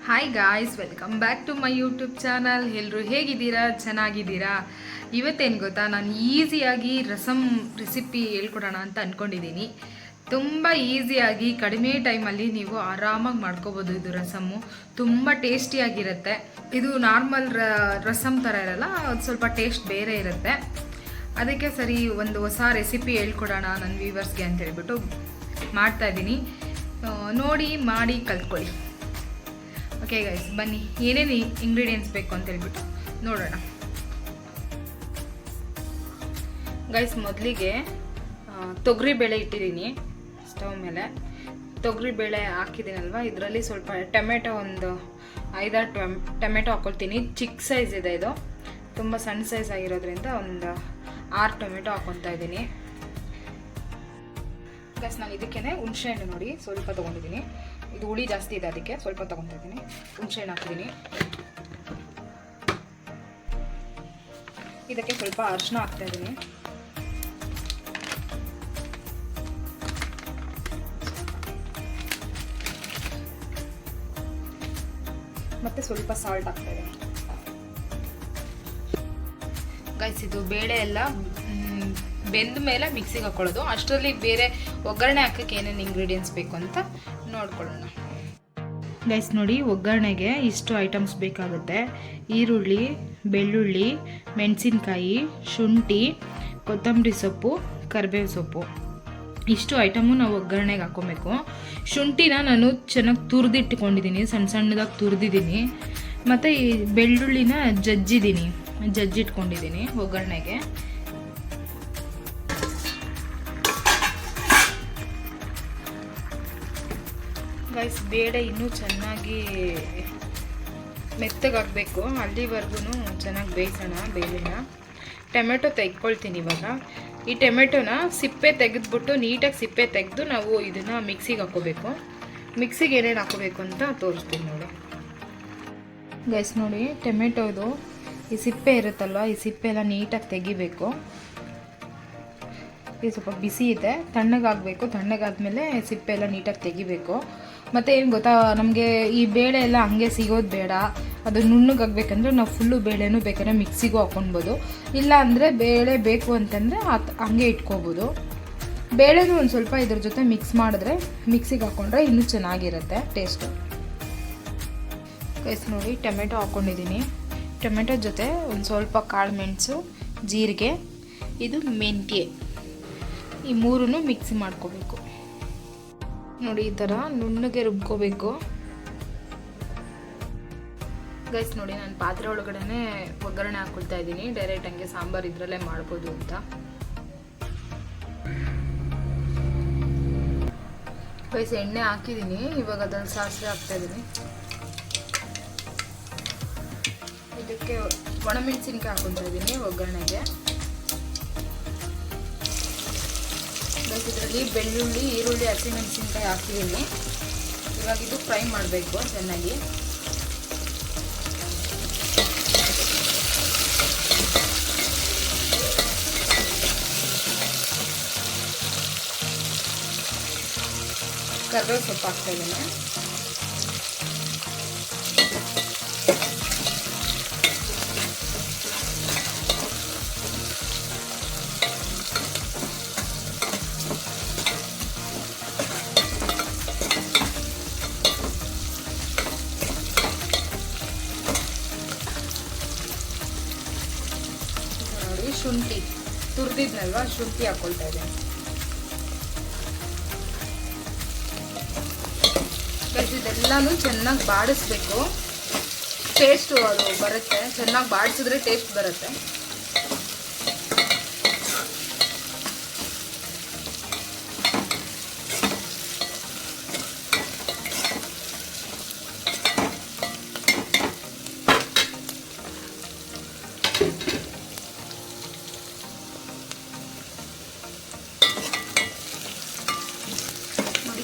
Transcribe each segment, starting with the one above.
Hi guys, welcome back to my YouTube channel. ಎಲ್ಲರೂ ಹೇಗಿದ್ದೀರಾ? ಚೆನ್ನಾಗಿದ್ದೀರಾ? ಇವತ್ತೇನು ಗೊತ್ತಾ, ನಾನು ಈಸಿಯಾಗಿ ರಸಮ್ ರೆಸಿಪಿ ಹೇಳ್ಕೊಡೋಣ ಅಂತ ಅಂದ್ಕೊಂಡಿದ್ದೀನಿ. ತುಂಬ ಈಸಿಯಾಗಿ ಕಡಿಮೆ ಟೈಮಲ್ಲಿ ನೀವು ಆರಾಮಾಗಿ ಮಾಡ್ಕೋಬೋದು. ಇದು ರಸಮ್ಮು ತುಂಬ ಟೇಸ್ಟಿಯಾಗಿರುತ್ತೆ. ಇದು ನಾರ್ಮಲ್ ರಸಮ್ ಥರ ಇರಲ್ಲ, ಅದು ಸ್ವಲ್ಪ ಟೇಸ್ಟ್ ಬೇರೆ ಇರುತ್ತೆ. ಅದಕ್ಕೆ ಸರಿ ಒಂದು ಹೊಸ ರೆಸಿಪಿ ಹೇಳ್ಕೊಡೋಣ ನನ್ನ ವ್ಯೂವರ್ಸ್ಗೆ ಅಂತ ಹೇಳ್ಬಿಟ್ಟು ಮಾಡ್ತಾಯಿದ್ದೀನಿ. ನೋಡಿ ಮಾಡಿ ಕಲ್ತ್ಕೊಳ್ಳಿ. ಓಕೆ ಗೈಸ್, ಬನ್ನಿ ಏನೇನು ಇಂಗ್ರೀಡಿಯೆಂಟ್ಸ್ ಬೇಕು ಅಂತ ಹೇಳ್ಬಿಟ್ಟು ನೋಡೋಣ. ಗೈಸ್, ಮೊದಲಿಗೆ ತೊಗರಿಬೇಳೆ ಇಟ್ಟಿದ್ದೀನಿ ಸ್ಟವ್ ಮೇಲೆ. ತೊಗರಿಬೇಳೆ ಹಾಕಿದ್ದೀನಲ್ವ, ಇದರಲ್ಲಿ ಸ್ವಲ್ಪ ಟೊಮೆಟೊ, ಒಂದು 5-6 ಟೊಮೆಟೊ ಹಾಕ್ಕೊಳ್ತೀನಿ. ಚಿಕ್ಕ ಸೈಜ್ ಇದೆ ಇದು, ತುಂಬ ಸಣ್ಣ ಸೈಜ್ ಆಗಿರೋದ್ರಿಂದ ಒಂದು 6 ಟೊಮೆಟೊ ಹಾಕ್ಕೊತಾ ಇದ್ದೀನಿ. ಗೈಸ್, ನಾನು ಇದಕ್ಕೇ ಹುಣಸೆಹಣ್ಣು ನೋಡಿ ಸ್ವಲ್ಪ ತೊಗೊಂಡಿದ್ದೀನಿ. ಇದು ಹುಳಿ ಜಾಸ್ತಿ ಇದೆ, ಅದಕ್ಕೆ ಸ್ವಲ್ಪ ತೊಗೊತಾ ಇದ್ದೀನಿ. ಹುಣಸೆಹಣ್ಣು ಹಾಕ್ತೀನಿ. ಇದಕ್ಕೆ ಸ್ವಲ್ಪ ಅರಿಶಿನ ಹಾಕ್ತಾ ಇದ್ದೀನಿ. ಮತ್ತೆ ಸ್ವಲ್ಪ ಸಾಲ್ಟ್ ಹಾಕ್ತಾ ಇದ್ದೀನಿ. ಗೈಸ್, ಇದು ಬೇಳೆ ಎಲ್ಲ ಬೆಂದ ಮೇಲೆ ಮಿಕ್ಸಿಗೆ ಹಾಕೊಳ್ಳೋದು. ಅಷ್ಟರಲ್ಲಿ ಬೇರೆ ಒಗ್ಗರಣೆ ಹಾಕಕ್ಕೆ ಏನೇನು ಇಂಗ್ರೀಡಿಯೆಂಟ್ಸ್ ಬೇಕು ಅಂತ ನೋಡ್ಕೊಳ್ಳೋಣ. ಗೈಸ್ ನೋಡಿ, ಒಗ್ಗರಣೆಗೆ ಇಷ್ಟು ಐಟಮ್ಸ್ ಬೇಕಾಗುತ್ತೆ. ಈರುಳ್ಳಿ, ಬೆಳ್ಳುಳ್ಳಿ, ಮೆಣಸಿನ್ಕಾಯಿ, ಶುಂಠಿ, ಕೊತ್ತಂಬರಿ ಸೊಪ್ಪು, ಕರಿಬೇವು ಸೊಪ್ಪು. ಇಷ್ಟು ಐಟಮು ನಾವು ಒಗ್ಗರಣೆಗೆ ಹಾಕ್ಕೊಬೇಕು. ಶುಂಠಿನ ನಾನು ಚೆನ್ನಾಗಿ ತುರಿದಿಟ್ಕೊಂಡಿದ್ದೀನಿ, ಸಣ್ಣ ಸಣ್ಣದಾಗಿ ತುರಿದಿದ್ದೀನಿ. ಮತ್ತು ಈ ಬೆಳ್ಳುಳ್ಳಿನ ಜಜ್ಜಿಟ್ಕೊಂಡಿದ್ದೀನಿ ಒಗ್ಗರಣೆಗೆ. ಗೈಸ್, ಬೇಳೆ ಇನ್ನೂ ಚೆನ್ನಾಗಿ ಮೆತ್ತಗಾಗಬೇಕು, ಅಲ್ಲಿವರೆಗೂ ಚೆನ್ನಾಗಿ ಬೇಯಿಸೋಣ ಬೇಳೆನ. ಟೊಮೆಟೊ ತೆಗೆದ್ಕೊಳ್ತೀನಿ ಇವಾಗ. ಈ ಟೊಮೆಟೊನ ಸಿಪ್ಪೆ ತೆಗೆದ್ಬಿಟ್ಟು ನೀಟಾಗಿ ಸಿಪ್ಪೆ ತೆಗೆದು ನಾವು ಇದನ್ನು ಮಿಕ್ಸಿಗೆ ಹಾಕೋಬೇಕು. ಮಿಕ್ಸಿಗೆ ಏನೇನು ಹಾಕೋಬೇಕು ಅಂತ ತೋರಿಸ್ತೀನಿ ನೋಡಿ. ಗೈಸ್ ನೋಡಿ, ಟೊಮೆಟೊದು ಈ ಸಿಪ್ಪೆ ಇರುತ್ತಲ್ವ, ಈ ಸಿಪ್ಪೆ ಎಲ್ಲ ನೀಟಾಗಿ ತೆಗಿಬೇಕು. ಇದು ಸ್ವಲ್ಪ ಬಿಸಿ ಇದೆ, ತಣ್ಣಗಾಗಬೇಕು. ತಣ್ಣಗಾದ್ಮೇಲೆ ಸಿಪ್ಪೆ ಎಲ್ಲ ನೀಟಾಗಿ ತೆಗಿಬೇಕು. ಮತ್ತು ಏನು ಗೊತ್ತಾ, ನಮಗೆ ಈ ಬೇಳೆ ಎಲ್ಲ ಹಂಗೆ ಸಿಗೋದು ಬೇಡ. ಅದು ನುಣ್ಣಗಾಗಬೇಕಂದ್ರೆ ನಾವು ಫುಲ್ಲು ಬೇಳೆನೂ ಬೇಕಾದ್ರೆ ಮಿಕ್ಸಿಗೂ ಹಾಕ್ಕೊಳ್ಬೋದು. ಇಲ್ಲ ಅಂದರೆ ಬೇಳೆ ಬೇಕು ಅಂತಂದರೆ ಹಂಗೆ ಇಟ್ಕೋಬೋದು. ಬೇಳೆನೂ ಒಂದು ಸ್ವಲ್ಪ ಇದ್ರ ಜೊತೆ ಮಿಕ್ಸ್ ಮಾಡಿದ್ರೆ, ಮಿಕ್ಸಿಗೆ ಹಾಕ್ಕೊಂಡ್ರೆ ಇನ್ನೂ ಚೆನ್ನಾಗಿರುತ್ತೆ ಟೇಸ್ಟು. ಗೈಸ್ ನೋಡಿ, ಟೊಮೆಟೊ ಹಾಕ್ಕೊಂಡಿದ್ದೀನಿ. ಟೊಮೆಟೊ ಜೊತೆ ಒಂದು ಸ್ವಲ್ಪ ಕಾಳು ಮೆಣಸು, ಜೀರಿಗೆ, ಇದು ಮೆಂತ್ಯ, ಈ ಮೂರನ್ನು ಮಿಕ್ಸಿ ಮಾಡ್ಕೋಬೇಕು. ನೋಡಿ, ಈ ಥರ ನುಣ್ಣಗೆ ರುಬ್ಕೋಬೇಕು. ಗೈಸ್ ನೋಡಿ, ನಾನು ಪಾತ್ರೆ ಒಳಗಡೆ ಒಗ್ಗರಣೆ ಹಾಕ್ಕೊಳ್ತಾ ಇದ್ದೀನಿ. ಡೈರೆಕ್ಟ್ ಹಂಗೆ ಸಾಂಬಾರು ಇದರಲ್ಲೇ ಮಾಡ್ಬೋದು ಅಂತ. ಗೈಸ್, ಎಣ್ಣೆ ಹಾಕಿದ್ದೀನಿ. ಇವಾಗ ಅದನ್ನು ಸಾಸಿವೆ ಹಾಕ್ತಾ ಇದ್ದೀನಿ. ಇದಕ್ಕೆ ಒಣಮೆಣಸಿನ್ಕಾಯಿ ಹಾಕ್ಕೊಳ್ತಾ ಇದ್ದೀನಿ ಒಗ್ಗರಣೆಗೆ. ಇದರಲ್ಲಿ ಬೆಳ್ಳುಳ್ಳಿ, ಈರುಳ್ಳಿ, ಹಸಿಮೆಣಸಿನ್ಕಾಯಿ ಹಾಕಿದ್ದೀನಿ. ಇವಾಗ ಇದು ಫ್ರೈ ಮಾಡಬೇಕು ಚೆನ್ನಾಗಿ. ಕರಿಬೇವು ಸೊಪ್ಪು ಹಾಕ್ತಾ ಇದ್ದೀನಿ. ಶುಂಠಿ ತುರಿದಿದ್ನಲ್ವ, ಶುಂಠಿ ಹಾಕ್ಕೊಳ್ತಾ ಇದ್ದೀನಿ. ಇದೆಲ್ಲನೂ ಚೆನ್ನಾಗಿ ಬಾಡಿಸ್ಬೇಕು. ಟೇಸ್ಟು ಅದು ಬರುತ್ತೆ, ಚೆನ್ನಾಗಿ ಬಾಡಿಸಿದ್ರೆ ಟೇಸ್ಟ್ ಬರುತ್ತೆ.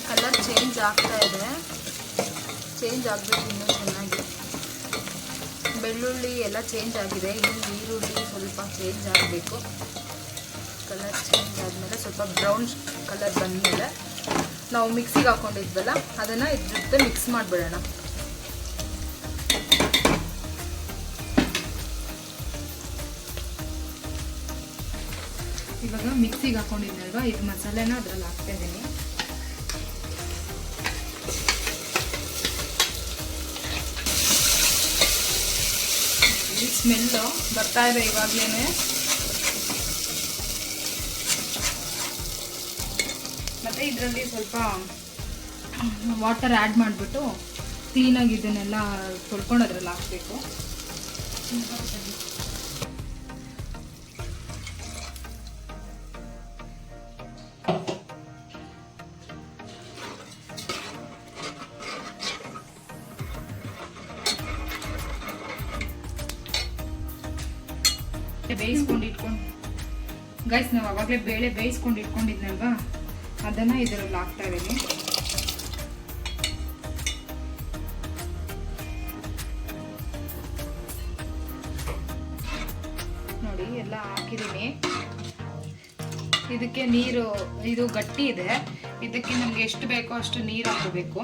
ಕಲರ್ ಚೇಂಜ್ ಆಗ್ತಾ ಇದೆ, ಚೇಂಜ್ ಆಗಬೇಕು ಇನ್ನೂ ಚೆನ್ನಾಗಿ. ಬೆಳ್ಳುಳ್ಳಿ ಎಲ್ಲ ಚೇಂಜ್ ಆಗಿದೆ, ಇನ್ನು ಈರುಳ್ಳಿ ಸ್ವಲ್ಪ ಚೇಂಜ್ ಆಗಬೇಕು. ಕಲರ್ ಚೇಂಜ್ ಆದಮೇಲೆ ಸ್ವಲ್ಪ ಬ್ರೌನ್ ಕಲರ್ ಬಂದಮೇಲೆ ನಾವು ಮಿಕ್ಸಿಗೆ ಹಾಕ್ಕೊಂಡಿದ್ವಲ್ಲ ಅದನ್ನು ಇದ್ರ ಜೊತೆ ಮಿಕ್ಸ್ ಮಾಡಿಬಿಡೋಣ. ಇವಾಗ ಮಿಕ್ಸಿಗೆ ಹಾಕೊಂಡಿದ್ನಲ್ವ, ಇದು ಮಸಾಲೆನ ಅದ್ರಲ್ಲಿ ಹಾಕ್ತಾ ಇದ್ದೀನಿ. ಈ ಸ್ಮೆಲ್ಲು ಬರ್ತಾ ಇದೆ ಇವಾಗಲೇ. ಮತ್ತು ಇದರಲ್ಲಿ ಸ್ವಲ್ಪ ವಾಟರ್ ಆ್ಯಡ್ ಮಾಡಿಬಿಟ್ಟು ಕ್ಲೀನಾಗಿ ಇದನ್ನೆಲ್ಲ ತೊಳ್ಕೊಂಡು ಅದ್ರಲ್ಲಿ ಹಾಕಬೇಕು. ಬೇಯಿಸ್ಕೊಂಡು ಇಟ್ಕೊಂಡು ಗೈಸ್, ನಾವು ಅವಾಗಲೇ ಬೇಳೆ ಬೇಯಿಸ್ಕೊಂಡು ಇಟ್ಕೊಂಡಿದ್ನಲ್ವಾ, ಅದನ್ನು ಇದರಲ್ಲಿ ಹಾಕ್ತಾ ಇದ್ದೀನಿ. ನೋಡಿ ಎಲ್ಲ ಹಾಕಿದ್ದೀನಿ. ಇದಕ್ಕೆ ನೀರು, ಇದು ಗಟ್ಟಿ ಇದೆ, ಇದಕ್ಕೆ ನಮಗೆ ಎಷ್ಟು ಬೇಕೋ ಅಷ್ಟು ನೀರು ಹಾಕೋಬೇಕು.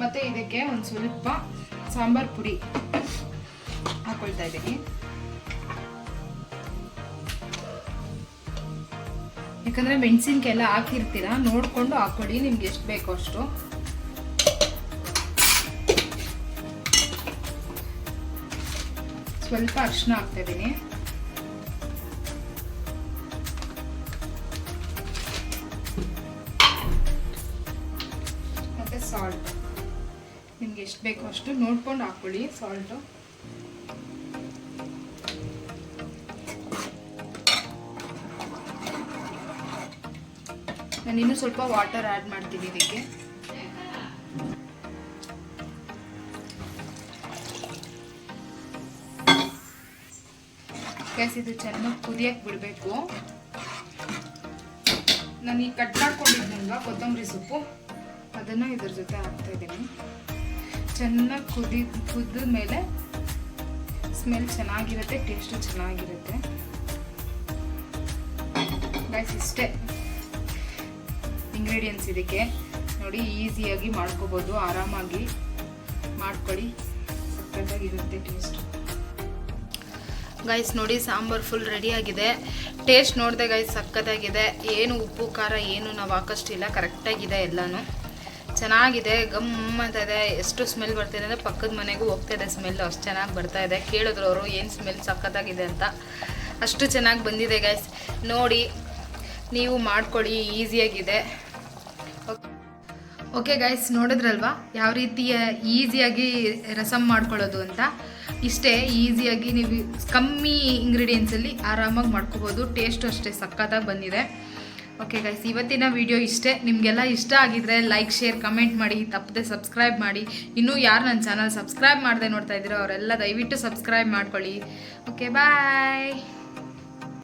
ಮತ್ತು ಇದಕ್ಕೆ ಒಂದು ಸ್ವಲ್ಪ ಸಾಂಬಾರು ಪುಡಿ ಹಾಕೊಳ್ತಾ ಇದ್ದೀನಿ. ಯಾಕಂದರೆ ಮೆಣಸಿನ್ಕಾಯಿ ಎಲ್ಲ ಹಾಕಿರ್ತೀರ, ನೋಡಿಕೊಂಡು ಹಾಕೊಳ್ಳಿ ನಿಮ್ಗೆ ಎಷ್ಟು ಬೇಕೋ ಅಷ್ಟು. ಸ್ವಲ್ಪ ಅರಿಶಿನ ಹಾಕ್ತಾ ಇದ್ದೀನಿ. ಮತ್ತು ಸಾಲ್ಟ್ ನಿಮ್ಗೆ ಎಷ್ಟು ಬೇಕೋ ಅಷ್ಟು ನೋಡ್ಕೊಂಡು ಹಾಕೊಳ್ಳಿ ಸಾಲ್ಟು. ನಾನು ಇನ್ನೂ ಸ್ವಲ್ಪ ವಾಟರ್ ಆ್ಯಡ್ ಮಾಡ್ತೀನಿ ಇದಕ್ಕೆ. ಗ್ಯಾಸ್ ಇದು ಚೆನ್ನಾಗಿ ಕುದಿಯಕ್ಕೆ ಬಿಡಬೇಕು. ನಾನು ಈ ಕಟ್ ಮಾಡ್ಕೊಂಡಿದ್ನಲ್ವ ಕೊತ್ತಂಬರಿ ಸೊಪ್ಪು, ಅದನ್ನು ಇದ್ರ ಜೊತೆ ಹಾಕ್ತಾ ಇದ್ದೀನಿ. ಚೆನ್ನಾಗಿ ಕುದಿದ ಮೇಲೆ ಸ್ಮೆಲ್ ಚೆನ್ನಾಗಿರುತ್ತೆ, ಟೇಸ್ಟು ಚೆನ್ನಾಗಿರುತ್ತೆ. ಗ್ಯಾಸ್ ಇಷ್ಟೇ ಇಂಗ್ರೀಡಿಯೆಂಟ್ಸ್ ಇದಕ್ಕೆ. ನೋಡಿ, ಈಸಿಯಾಗಿ ಮಾಡ್ಕೋಬೋದು, ಆರಾಮಾಗಿ ಮಾಡ್ಕೊಳ್ಳಿ, ಸಕ್ಕತ್ತಾಗಿರುತ್ತೆ ಟೇಸ್ಟ್. ಗೈಸ್ ನೋಡಿ, ಸಾಂಬಾರು ಫುಲ್ ರೆಡಿಯಾಗಿದೆ. ಟೇಸ್ಟ್ ನೋಡಿದೆ ಗೈಸ್, ಸಕ್ಕತ್ತಾಗಿದೆ. ಏನು ಉಪ್ಪು ಖಾರ ಏನು ನಾವು ಹಾಕೋಷ್ಟಿಲ್ಲ, ಕರೆಕ್ಟಾಗಿದೆ ಎಲ್ಲನೂ. ಚೆನ್ನಾಗಿದೆ, ಗಮ್ಮಂತ ಇದೆ. ಎಷ್ಟು ಸ್ಮೆಲ್ ಬರ್ತಿದೆ ಅಂದರೆ ಪಕ್ಕದ ಮನೆಗೂ ಹೋಗ್ತಾಯಿದೆ ಸ್ಮೆಲ್, ಅಷ್ಟು ಚೆನ್ನಾಗಿ ಬರ್ತಾಯಿದೆ. ಕೇಳಿದ್ರು ಅವರು ಏನು ಸ್ಮೆಲ್ ಸಕ್ಕತ್ತಾಗಿದೆ ಅಂತ, ಅಷ್ಟು ಚೆನ್ನಾಗಿ ಬಂದಿದೆ ಗೈಸ್. ನೋಡಿ, ನೀವು ಮಾಡ್ಕೊಳ್ಳಿ, ಈಸಿಯಾಗಿದೆ. ಓಕೆ ಗೈಸ್, ನೋಡಿದ್ರಲ್ವಾ ಯಾವ ರೀತಿ ಈಸಿಯಾಗಿ ರಸಮ್ ಮಾಡ್ಕೊಳ್ಳೋದು ಅಂತ. ಇಷ್ಟೇ ಈಸಿಯಾಗಿ ನೀವು ಕಮ್ಮಿ ಇಂಗ್ರೀಡಿಯೆಂಟ್ಸಲ್ಲಿ ಆರಾಮಾಗಿ ಮಾಡ್ಕೋಬೋದು. ಟೇಸ್ಟು ಅಷ್ಟೇ ಸಕ್ಕತ್ತಾಗಿ ಬಂದಿದೆ. ಓಕೆ ಗೈಸ್, ಇವತ್ತಿನ ವಿಡಿಯೋ ಇಷ್ಟೇ. ನಿಮಗೆಲ್ಲ ಇಷ್ಟ ಆಗಿದ್ರೆ ಲೈಕ್, ಶೇರ್, ಕಮೆಂಟ್ ಮಾಡಿ, ತಪ್ಪದೆ ಸಬ್ಸ್ಕ್ರೈಬ್ ಮಾಡಿ. ಇನ್ನೂ ಯಾರು ನನ್ನ ಚಾನಲ್ ಸಬ್ಸ್ಕ್ರೈಬ್ ಮಾಡದೆ ನೋಡ್ತಾ ಇದ್ದೀರೋ ಅವರೆಲ್ಲ ದಯವಿಟ್ಟು ಸಬ್ಸ್ಕ್ರೈಬ್ ಮಾಡ್ಕೊಳ್ಳಿ. ಓಕೆ, ಬಾಯ್.